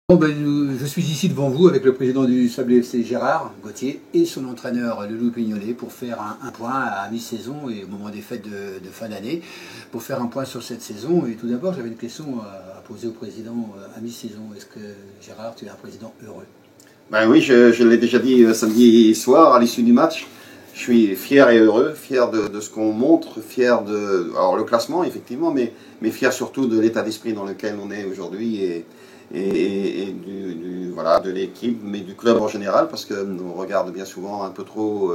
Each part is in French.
Bon, je suis ici devant vous avec le président du Sablé FC Gérard Gauthier et son entraîneur Loulou Pignolet pour faire un point à mi-saison et au moment des fêtes de fin d'année, pour faire un point sur cette saison. Et tout d'abord, j'avais une question à poser au président à mi-saison. Est-ce que Gérard, tu es un président heureux? Ben oui, je l'ai déjà dit samedi soir à l'issue du match. Je suis fier et heureux, fier de ce qu'on montre, fier de alors le classement effectivement, mais fier surtout de l'état d'esprit dans lequel on est aujourd'hui et voilà, de l'équipe, mais du club en général, parce qu'on regarde bien souvent un peu trop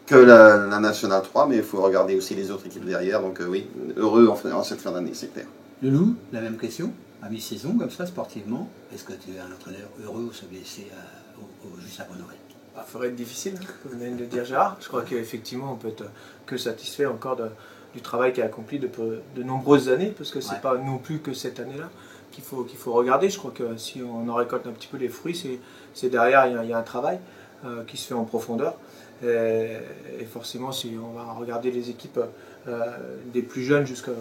que la Nationale 3, mais il faut regarder aussi les autres équipes derrière. Donc oui, heureux en cette fin d'année, c'est clair. Loulou, la même question, à mi-saison comme ça, sportivement, est-ce que tu es un entraîneur heureux au CBC juste avant Noël? Ça ferait être difficile, comme vient de le dire Gérard. Je crois qu'effectivement, on peut être que satisfait encore du travail qui est accompli depuis de nombreuses années, parce que c'est pas non plus que cette année-là qu'il faut regarder. Je crois que si on en récolte un petit peu les fruits, c'est derrière, il y a un travail qui se fait en profondeur. Et forcément, si on va regarder les équipes des plus jeunes jusqu'à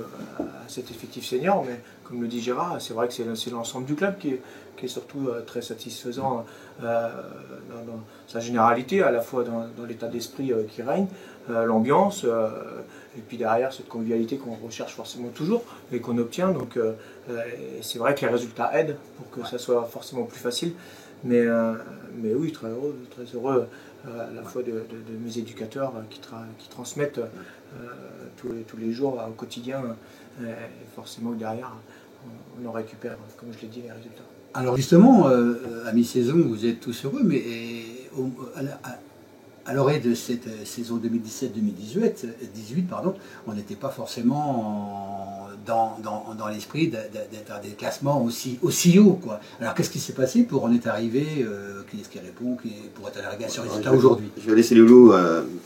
cet effectif senior, mais comme le dit Gérard, c'est vrai que c'est l'ensemble du club qui est surtout très satisfaisant dans sa généralité, à la fois dans l'état d'esprit qui règne, l'ambiance, et puis derrière cette convivialité qu'on recherche forcément toujours et qu'on obtient. Donc c'est vrai que les résultats aident pour que ça soit forcément plus facile. Mais oui, très heureux à la fois de mes éducateurs qui transmettent tous les jours au quotidien. Et forcément derrière, on en récupère, comme je l'ai dit, les résultats. Alors justement, à mi-saison, vous êtes tous heureux, mais à l'orée de cette saison 2017-2018, on n'était pas forcément dans l'esprit d'être à des classements aussi hauts, quoi. Alors qu'est-ce qui s'est passé pour en être arrivé, qui est-ce qui répond, pour être arrivé à ce résultat aujourd'hui? Je vais laisser Loulou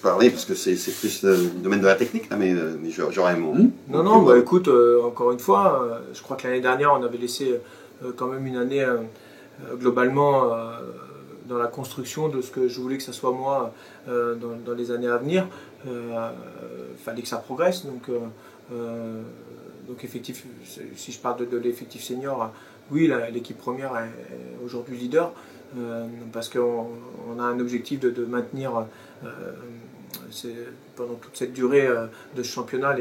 parler parce que c'est plus le domaine de la technique, là, mais j'aurais un mot. Non, bah, écoute, encore une fois, je crois que l'année dernière, on avait laissé quand même une année globalement dans la construction de ce que je voulais que ça soit moi dans les années à venir. Fallait que ça progresse, donc effectif, si je parle de l'effectif senior, oui, l'équipe première est aujourd'hui leader, parce qu'on a un objectif de maintenir pendant toute cette durée de ce championnat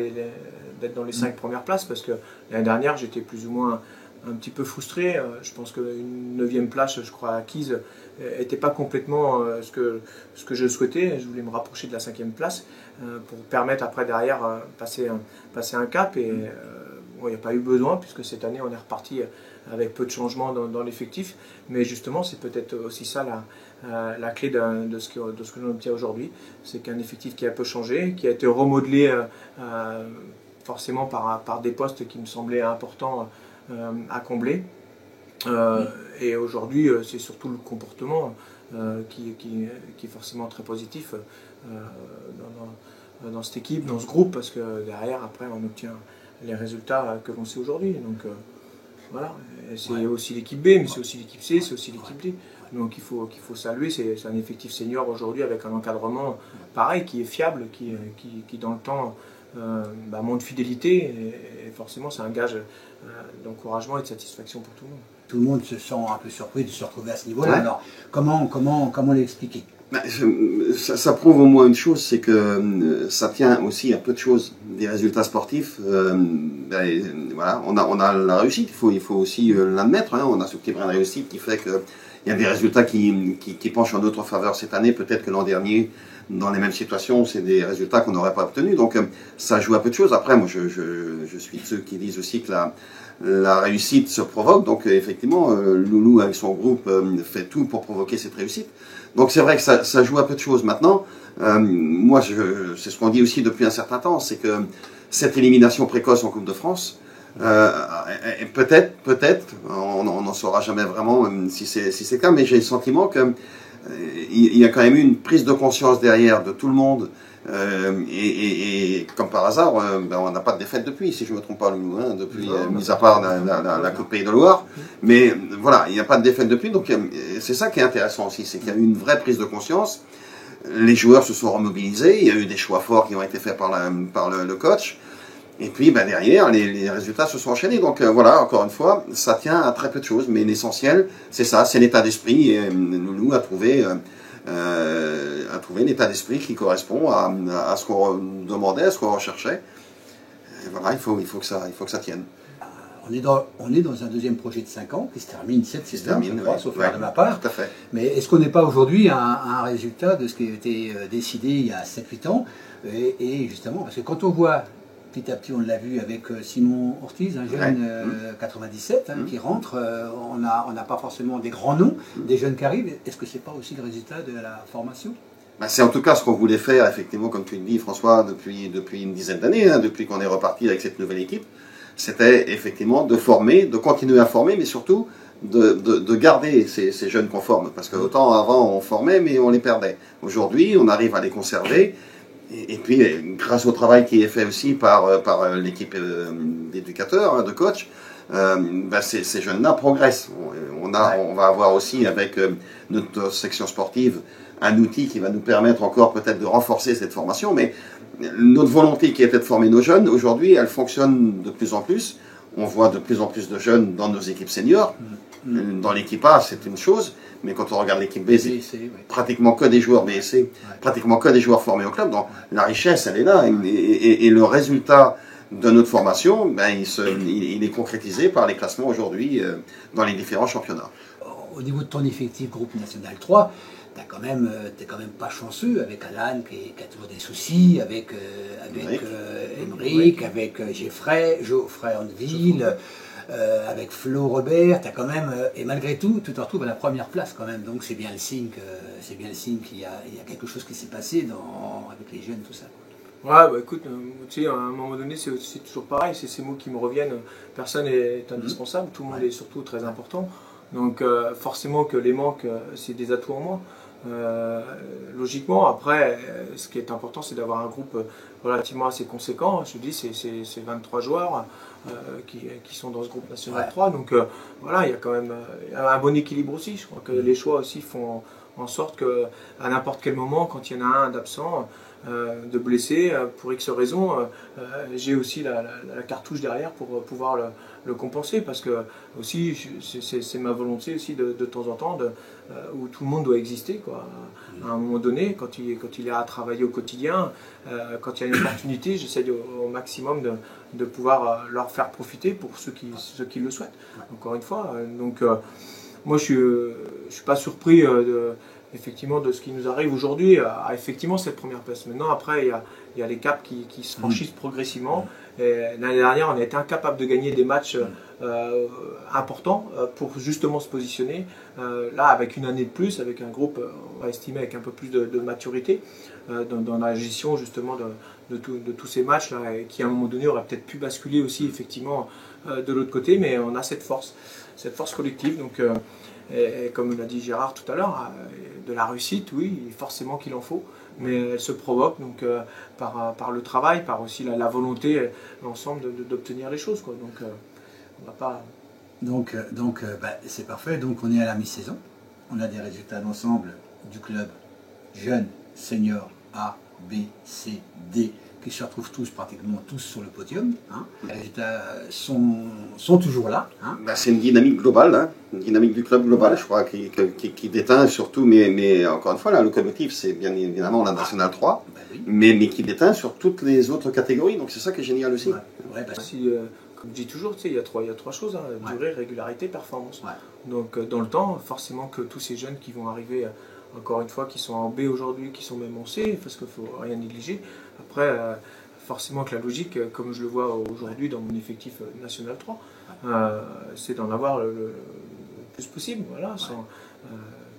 d'être dans les 5 premières places, parce que l'année dernière j'étais plus ou moins un petit peu frustré. Je pense qu'une 9e place, je crois, acquise, n'était pas complètement ce que je souhaitais. Je voulais me rapprocher de la 5e place pour permettre après derrière passer un cap. Et bon, il n'y a pas eu besoin, puisque cette année on est reparti avec peu de changements dans l'effectif. Mais justement, c'est peut-être aussi ça la clé de ce que l'on obtient aujourd'hui. C'est qu'un effectif qui a un peu changé, qui a été remodelé forcément par des postes qui me semblaient importants à combler. Et aujourd'hui, c'est surtout le comportement qui est forcément très positif dans cette équipe, dans ce groupe, parce que derrière, après, on obtient les résultats que l'on sait aujourd'hui. Donc voilà, c'est aussi l'équipe B, mais c'est aussi l'équipe C, c'est aussi l'équipe D. Donc il faut saluer, c'est un effectif senior aujourd'hui avec un encadrement pareil, qui est fiable, qui dans le temps montre fidélité, et forcément c'est un gage d'encouragement et de satisfaction pour tout le monde. Tout le monde se sent un peu surpris de se retrouver à ce niveau-là. Ouais. Alors comment l'expliquer? Ça prouve au moins une chose, c'est que ça tient aussi à peu de choses des résultats sportifs. Voilà, on a la réussite, il faut aussi l'admettre. On a ce petit brin de réussite qui fait qu'il y a des résultats qui penchent en notre faveur cette année. Peut-être que l'an dernier, dans les mêmes situations, c'est des résultats qu'on n'aurait pas obtenus. Donc ça joue à peu de choses. Après, moi, je suis de ceux qui disent aussi que la réussite se provoque. Donc effectivement, Loulou avec son groupe fait tout pour provoquer cette réussite. Donc c'est vrai que ça joue à peu de choses. Maintenant, moi, c'est ce qu'on dit aussi depuis un certain temps, c'est que cette élimination précoce en Coupe de France, peut-être, on n'en saura jamais vraiment si c'est le cas, mais j'ai le sentiment que il y a quand même eu une prise de conscience derrière de tout le monde, et comme par hasard, on n'a pas de défaite depuis, si je ne me trompe pas, depuis, mis à part la Coupe Pays de Loire, mais voilà, il n'y a pas de défaite depuis, donc c'est ça qui est intéressant aussi, c'est qu'il y a eu une vraie prise de conscience, les joueurs se sont remobilisés, il y a eu des choix forts qui ont été faits par le coach, Et puis derrière, les résultats se sont enchaînés. Donc voilà, encore une fois, ça tient à très peu de choses. Mais l'essentiel, c'est ça, c'est l'état d'esprit. Et Loulou a trouvé un état d'esprit qui correspond à ce qu'on demandait, à ce qu'on recherchait. Et voilà, il faut que ça tienne. On est dans un deuxième projet de 5 ans qui se termine cette saison, je crois, sauf erreur de ma part. Tout à fait. Mais est-ce qu'on n'est pas aujourd'hui à un résultat de ce qui a été décidé il y a 7-8 ans et justement, parce que quand on voit petit à petit, on l'a vu avec Simon Ortiz, un jeune 97 qui rentre, on n'a pas forcément des grands noms, des jeunes qui arrivent. Est-ce que ce n'est pas aussi le résultat de la formation? C'est en tout cas ce qu'on voulait faire, effectivement, comme tu le dis, François, depuis une dizaine d'années, depuis qu'on est reparti avec cette nouvelle équipe. C'était effectivement de former, de continuer à former, mais surtout de garder ces jeunes qu'on forme. Parce que autant avant on formait, mais on les perdait. Aujourd'hui, on arrive à les conserver. Et puis, grâce au travail qui est fait aussi par l'équipe d'éducateurs, de coachs, ces jeunes-là progressent. On va avoir aussi, avec notre section sportive, un outil qui va nous permettre encore peut-être de renforcer cette formation. Mais notre volonté qui était de former nos jeunes, aujourd'hui, elle fonctionne de plus en plus. On voit de plus en plus de jeunes dans nos équipes seniors. Dans l'équipe A, c'est une chose, mais quand on regarde l'équipe B, c'est pratiquement que des joueurs BSC, pratiquement que des joueurs formés au club. Donc la richesse, elle est là. Et le résultat de notre formation, il est concrétisé par les classements aujourd'hui dans les différents championnats. Au niveau de ton effectif groupe national 3, t'es quand même pas chanceux avec Alan qui a toujours des soucis, avec Émeric, avec Geoffrey Andeville, avec Flo Robert, t'as quand même, et malgré tout, tu te retrouves à la première place quand même, donc c'est bien le signe qu'il y a quelque chose qui s'est passé avec les jeunes, tout ça. Ouais, écoute, tu sais, à un moment donné, c'est toujours pareil, c'est ces mots qui me reviennent, personne n'est indispensable, tout le monde est surtout très important, donc forcément que les manques, c'est des atouts en moins. Logiquement, après, ce qui est important, c'est d'avoir un groupe relativement assez conséquent. Je te dis, c'est 23 joueurs qui sont dans ce groupe national 3. Donc voilà, il y a quand même un bon équilibre aussi. Je crois que les choix aussi font en sorte qu'à n'importe quel moment, quand il y en a un d'absent, de blessé, pour X raisons, j'ai aussi la cartouche derrière pour pouvoir le compenser, parce que aussi c'est ma volonté aussi de temps en temps où tout le monde doit exister, quoi. À un moment donné, quand il a à travailler au quotidien, quand il y a une opportunité, j'essaie au maximum de pouvoir leur faire profiter pour ceux qui le souhaitent. Encore une fois, donc moi je suis pas surpris effectivement de ce qui nous arrive aujourd'hui à effectivement cette première place. Maintenant, après, il y a les caps qui se franchissent progressivement. L'année dernière, on a été incapable de gagner des matchs importants pour justement se positionner. Là, avec une année de plus, avec un groupe, on va estimer, avec un peu plus de maturité dans la gestion justement de tous ces matchs là, qui à un moment donné auraient peut-être pu basculer aussi effectivement de l'autre côté, mais on a cette force collective. Donc, et comme l'a dit Gérard tout à l'heure, de la réussite, oui, forcément qu'il en faut, mais elle se provoque donc, par le travail, par aussi la volonté, l'ensemble d'obtenir les choses, quoi. Donc on va pas... Donc c'est parfait, donc on est à la mi-saison, on a des résultats d'ensemble du club jeune, senior, A, B, C, D, qui se retrouvent pratiquement tous sur le podium. Les résultats sont toujours là. C'est une dynamique globale, une dynamique du club global, je crois, qui déteint surtout, mais encore une fois, la locomotive, c'est bien évidemment la Nationale 3, mais qui déteint sur toutes les autres catégories, donc c'est ça qui est génial aussi. Comme je dis toujours, il y a trois choses, durée, régularité, performance. Donc dans le temps, forcément que tous ces jeunes qui vont arriver, encore une fois, qui sont en B aujourd'hui, qui sont même en C, parce qu'il ne faut rien négliger. Après, forcément que la logique, comme je le vois aujourd'hui dans mon effectif national 3, c'est d'en avoir le plus possible. Voilà,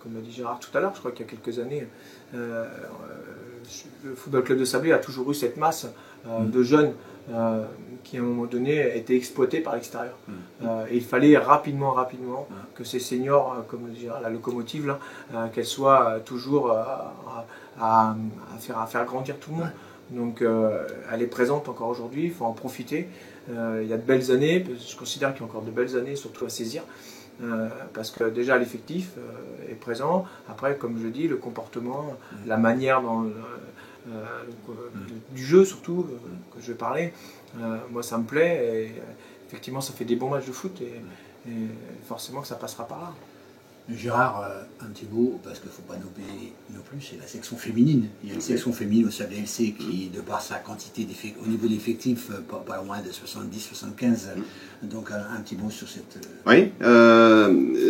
comme l'a dit Gérard tout à l'heure, je crois qu'il y a quelques années, le Football Club de Sablé a toujours eu cette masse de jeunes qui à un moment donné étaient exploités par l'extérieur. Et il fallait rapidement que ces seniors, comme la locomotive, qu'elle soit toujours à faire grandir tout le monde. Donc elle est présente encore aujourd'hui, il faut en profiter. Il y a de belles années, je considère qu'il y a encore de belles années, surtout à saisir. Parce que déjà l'effectif est présent. Après, comme je dis, le comportement, la manière du jeu surtout, que je vais parler. Moi ça me plaît, et effectivement ça fait des bons matchs de foot, et forcément que ça passera par là. Gérard, un petit mot, parce qu'il ne faut pas oublier non plus, c'est la section féminine. Il y a une section féminine au Sablé FC qui, de par sa quantité au niveau d'effectifs, pas loin de 70-75. Donc un petit mot sur cette... Oui,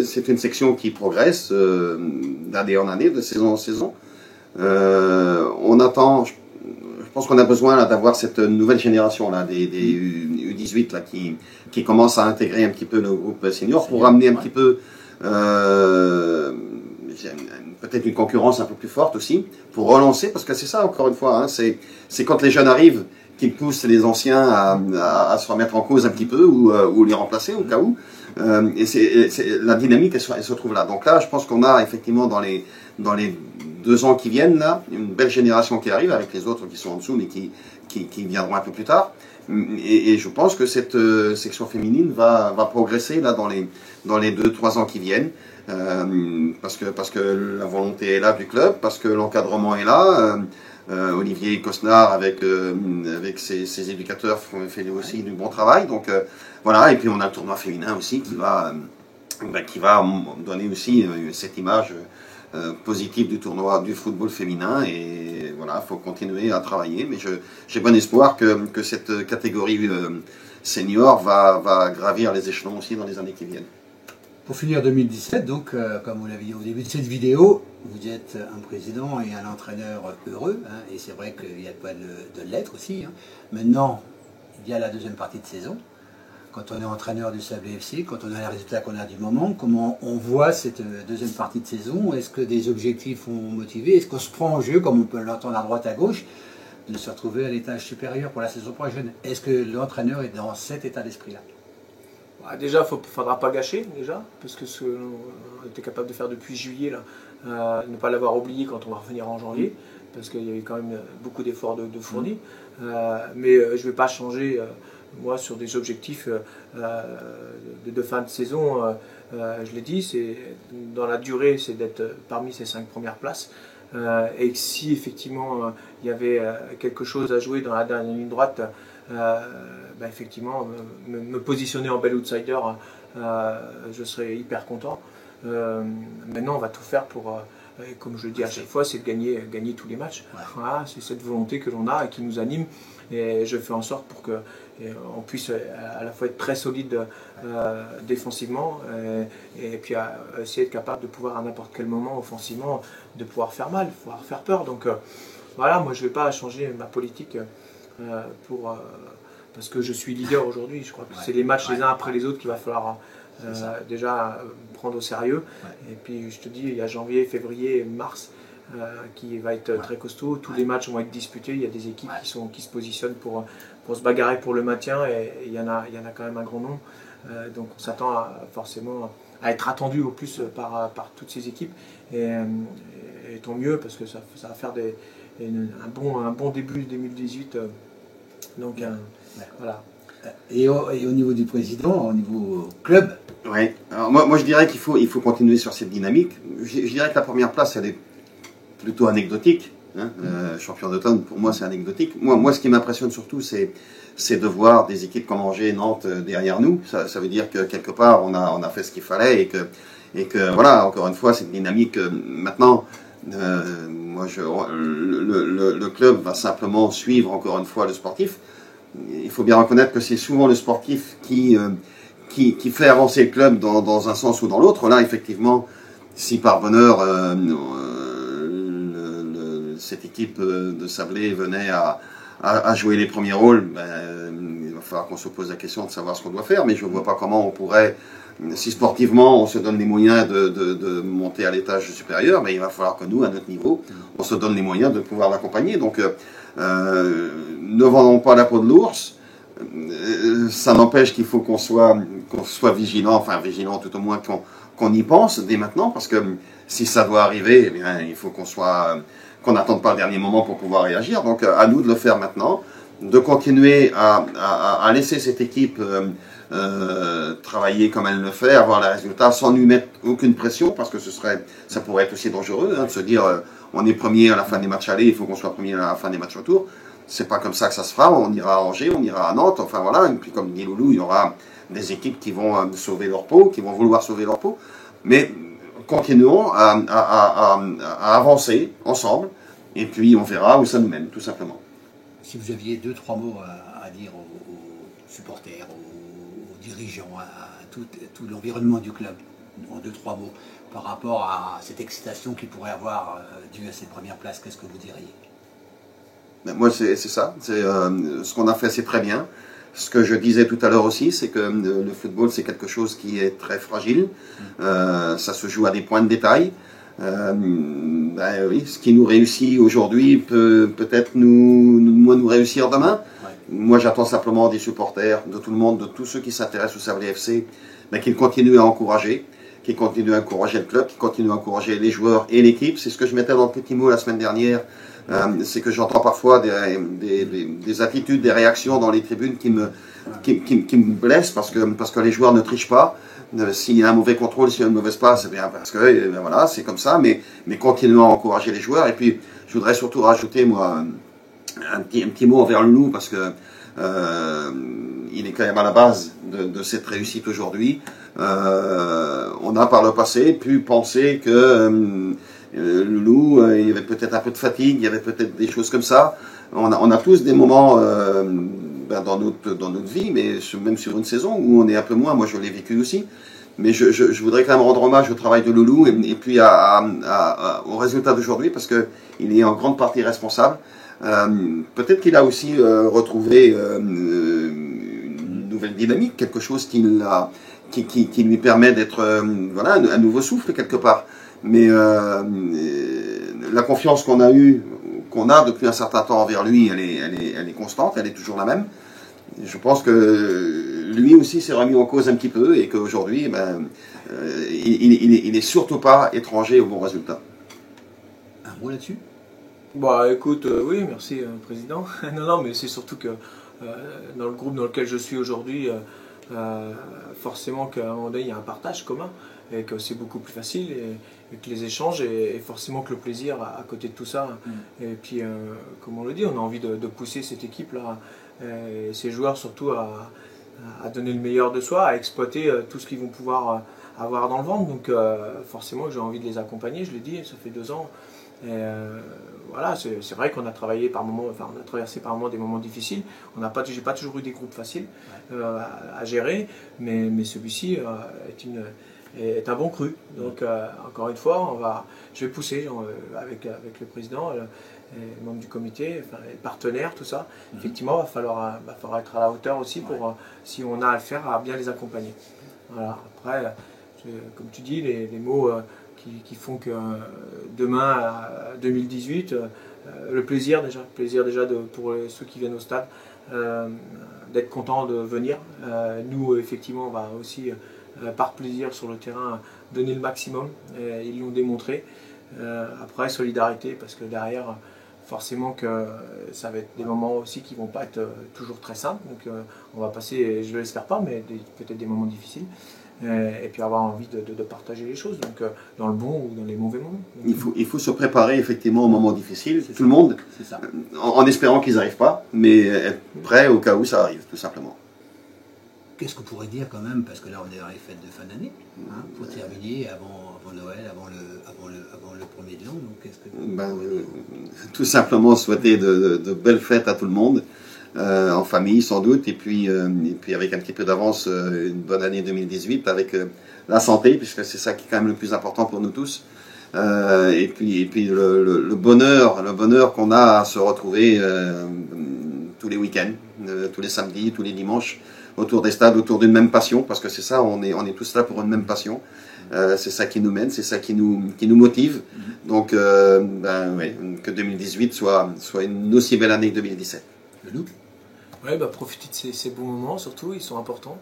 c'est une section qui progresse d'année en année, de saison en saison. On attend, je pense qu'on a besoin d'avoir cette nouvelle génération là, des U18 là, qui commencent à intégrer un petit peu le groupe senior pour ramener un petit peu peut-être une concurrence un peu plus forte aussi, pour relancer, parce que c'est ça encore une fois, hein, c'est quand les jeunes arrivent qu'ils poussent les anciens à se remettre en cause un petit peu, ou les remplacer au cas où, et la dynamique elle se trouve là. Donc là je pense qu'on a effectivement dans les 2 ans qui viennent là, une belle génération qui arrive, avec les autres qui sont en dessous mais qui viendront un peu plus tard. Et je pense que cette section féminine va progresser là dans les 2-3 ans qui viennent, parce que la volonté est là du club, parce que l'encadrement est là. Olivier Cosnard avec ses éducateurs fait aussi du bon travail. Donc voilà, et puis on a le tournoi féminin aussi qui va donner aussi cette image positive du tournoi du football féminin, et voilà, il faut continuer à travailler, mais j'ai bon espoir que cette catégorie senior va gravir les échelons aussi dans les années qui viennent. Pour finir 2017, donc, comme vous l'avez dit au début de cette vidéo, vous êtes un président et un entraîneur heureux, hein, et c'est vrai qu'il y a de quoi de l'être aussi. Hein. Maintenant, il y a la deuxième partie de saison. Quand on est entraîneur du Sablé FC, quand on a les résultats qu'on a du moment, comment on voit cette deuxième partie de saison? Est-ce que des objectifs ont motivé? Est-ce qu'on se prend en jeu, comme on peut l'entendre à droite à gauche, de se retrouver à l'étage supérieur pour la saison prochaine? Est-ce que l'entraîneur est dans cet état d'esprit-là? Déjà, il ne faudra pas gâcher, déjà, parce que ce qu'on était capable de faire depuis juillet, là, ne pas l'avoir oublié quand on va revenir en janvier, parce qu'il y avait quand même beaucoup d'efforts de fournis. Mais je ne vais pas changer, moi, sur des objectifs de fin de saison. Je l'ai dit, dans la durée, c'est d'être parmi ces 5 premières places. Et que si effectivement il y avait quelque chose à jouer dans la dernière ligne droite, effectivement me positionner en bel outsider, je serais hyper content. Maintenant on va tout faire pour, comme je le dis à chaque fois, c'est de gagner tous les matchs. Voilà, c'est cette volonté que l'on a et qui nous anime, et je fais en sorte pour que on puisse à la fois être très solide défensivement, et puis essayer d'être capable de pouvoir à n'importe quel moment offensivement de pouvoir faire mal, pouvoir faire peur. Donc voilà, moi je ne vais pas changer ma politique parce que je suis leader aujourd'hui. Je crois que c'est les matchs les uns après les autres qu'il va falloir déjà prendre au sérieux. Et puis je te dis, il y a janvier, février, mars qui va être très costaud. Tous les matchs vont être disputés. Il y a des équipes qui se positionnent pour se bagarrer pour le maintien, et il y en a quand même un grand nombre. Donc on s'attend forcément à être attendu au plus par toutes ces équipes. Et tant mieux, parce que ça va faire un bon début 2018. Donc voilà. Et au niveau du président, au niveau club? Oui, alors moi je dirais qu'il faut continuer sur cette dynamique. Je dirais que la première place, elle est plutôt anecdotique. Hein. Champion d'automne, pour moi, c'est anecdotique. Moi, ce qui m'impressionne surtout, c'est de voir des équipes comme Angers, Nantes derrière nous. Ça veut dire que quelque part, on a fait ce qu'il fallait, et que voilà, encore une fois, cette dynamique. Maintenant, le club va simplement suivre encore une fois le sportif. Il faut bien reconnaître que c'est souvent le sportif qui fait avancer le club dans un sens ou dans l'autre. Là, effectivement, si par bonheur cette équipe de Sablé venait à jouer les premiers rôles, il va falloir qu'on se pose la question de savoir ce qu'on doit faire, mais je ne vois pas comment on pourrait, si sportivement on se donne les moyens de monter à l'étage supérieur, il va falloir que nous, à notre niveau, on se donne les moyens de pouvoir l'accompagner. Donc ne vendons pas la peau de l'ours. Ça n'empêche qu'il faut qu'on soit vigilant, vigilant tout au moins qu'on y pense dès maintenant, parce que si ça doit arriver, il faut qu'on n'attende pas le dernier moment pour pouvoir réagir. Donc à nous de le faire maintenant, de continuer à laisser cette équipe travailler comme elle le fait, avoir les résultats, sans lui mettre aucune pression, parce que ça pourrait être aussi dangereux, de se dire on est premier à la fin des matchs aller, il faut qu'on soit premier à la fin des matchs retour. C'est pas comme ça que ça se fera, on ira à Angers, on ira à Nantes, enfin voilà, et puis comme dit Loulou, il y aura des équipes qui vont sauver leur peau, qui vont vouloir sauver leur peau, mais continuons à avancer ensemble, et puis on verra où ça nous mène, tout simplement. Si vous aviez 2-3 mots à dire aux supporters, aux dirigeants, à tout l'environnement du club, en 2-3 mots, par rapport à cette excitation qu'ils pourraient avoir due à cette première place, qu'est-ce que vous diriez? Ben moi, c'est ça. Ce qu'on a fait, c'est très bien. Ce que je disais tout à l'heure aussi, c'est que le football, c'est quelque chose qui est très fragile. Ça se joue à des points de détail. Ben oui, ce qui nous réussit aujourd'hui peut peut-être moins nous réussir demain. Ouais. Moi, j'attends simplement des supporters, de tout le monde, de tous ceux qui s'intéressent au Sablé FC, ben, qu'ils continuent à encourager, qu'ils continuent à encourager le club, qu'ils continuent à encourager les joueurs et l'équipe. C'est ce que je mettais dans le petit mot la semaine dernière. C'est que j'entends parfois des attitudes, des réactions dans les tribunes qui me blessent parce que les joueurs ne trichent pas. S'il y a un mauvais contrôle, s'il y a une mauvaise passe, c'est bien parce que ben voilà, c'est comme ça, mais continuons à encourager les joueurs. Et puis, je voudrais surtout rajouter, moi, un petit mot envers Loulou, parce que il est quand même à la base de cette réussite aujourd'hui. On a par le passé pu penser que Loulou, il y avait peut-être un peu de fatigue, il y avait peut-être des choses comme ça. On a tous des moments dans notre vie, mais même sur une saison où on est un peu moins. Moi, je l'ai vécu aussi. Mais je voudrais quand même rendre hommage au travail de Loulou et puis au résultat d'aujourd'hui, parce qu'il est en grande partie responsable. Peut-être qu'il a aussi retrouvé une nouvelle dynamique, quelque chose qui lui permet d'être voilà, un nouveau souffle quelque part. Mais la confiance qu'on a depuis un certain temps envers lui, elle est constante, elle est toujours la même. Je pense que lui aussi s'est remis en cause un petit peu et qu'aujourd'hui, il n'est surtout pas étranger au bon résultat. Un mot là-dessus? Bah écoute, oui, merci Président. Non, mais c'est surtout que dans le groupe dans lequel je suis aujourd'hui, forcément qu'à un moment donné, il y a un partage commun et que c'est beaucoup plus facile et que les échanges et forcément que le plaisir à côté de tout ça. Et puis, comme on le dit, on a envie de pousser cette équipe-là, ces joueurs surtout à donner le meilleur de soi, à exploiter tout ce qu'ils vont pouvoir avoir dans le ventre. Donc forcément, j'ai envie de les accompagner, je l'ai dit, ça fait 2 ans. Et voilà, c'est vrai qu'on a travaillé par moments, enfin on a traversé par moments des moments difficiles. J'ai pas toujours eu des groupes faciles à gérer, mais celui-ci est un bon cru. Donc encore une fois, je vais pousser avec le président, les membres du comité, enfin, les partenaires, tout ça. Effectivement, il va falloir être à la hauteur aussi pour, si on a à le faire, à bien les accompagner. Voilà. Après, comme tu dis, les mots qui font que demain, 2018, le plaisir déjà pour ceux qui viennent au stade, d'être contents de venir. Nous, effectivement, on va aussi, par plaisir sur le terrain, donner le maximum. Ils l'ont démontré. Après, solidarité, parce que derrière, forcément que ça va être des moments aussi qui ne vont pas être toujours très simples. Donc on va passer, je ne l'espère pas, mais peut-être des moments difficiles. Et puis avoir envie de partager les choses, donc dans le bon ou dans les mauvais moments. Il faut se préparer effectivement aux moments difficiles, tout le monde, en espérant qu'ils n'arrivent pas, mais être prêt au cas où ça arrive, tout simplement. Qu'est-ce qu'on pourrait dire quand même, parce que là on est dans les fêtes de fin d'année, pour terminer avant Noël, avant le premier de l'an, donc qu'est-ce que... tout simplement souhaiter de belles fêtes à tout le monde. En famille sans doute, et puis avec un petit peu d'avance, une bonne année 2018 avec la santé, puisque c'est ça qui est quand même le plus important pour nous tous, et puis le bonheur qu'on a à se retrouver tous les week-ends, tous les samedis, tous les dimanches, autour des stades, autour d'une même passion, parce que c'est ça, on est tous là pour une même passion. C'est ça qui nous mène, c'est ça qui nous motive. Donc que 2018 soit une aussi belle année que 2017. Oui, profiter de ces bons moments, surtout, ils sont importants.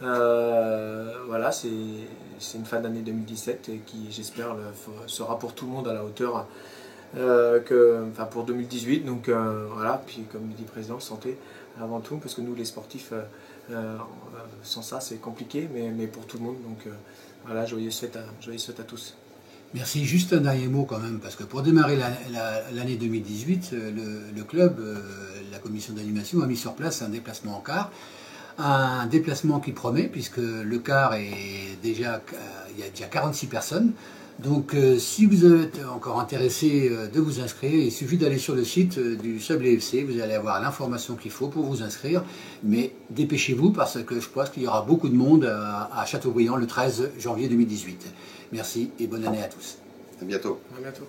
Voilà, c'est une fin d'année 2017 qui, j'espère, sera pour tout le monde à la hauteur pour 2018. Donc voilà, puis comme dit le président, santé avant tout, parce que nous, les sportifs, sans ça, c'est compliqué, mais pour tout le monde. Donc voilà, joyeuses fêtes à tous. Merci. Juste un dernier mot quand même, parce que pour démarrer l'année 2018, le club, la commission d'animation a mis sur place un déplacement en car. Un déplacement qui promet, puisque le car est déjà, il y a déjà 46 personnes. Donc si vous êtes encore intéressé de vous inscrire, il suffit d'aller sur le site du Sablé FC, vous allez avoir l'information qu'il faut pour vous inscrire. Mais dépêchez-vous parce que je pense qu'il y aura beaucoup de monde à Châteaubriand le 13 janvier 2018. Merci et bonne année à tous. À bientôt. À bientôt.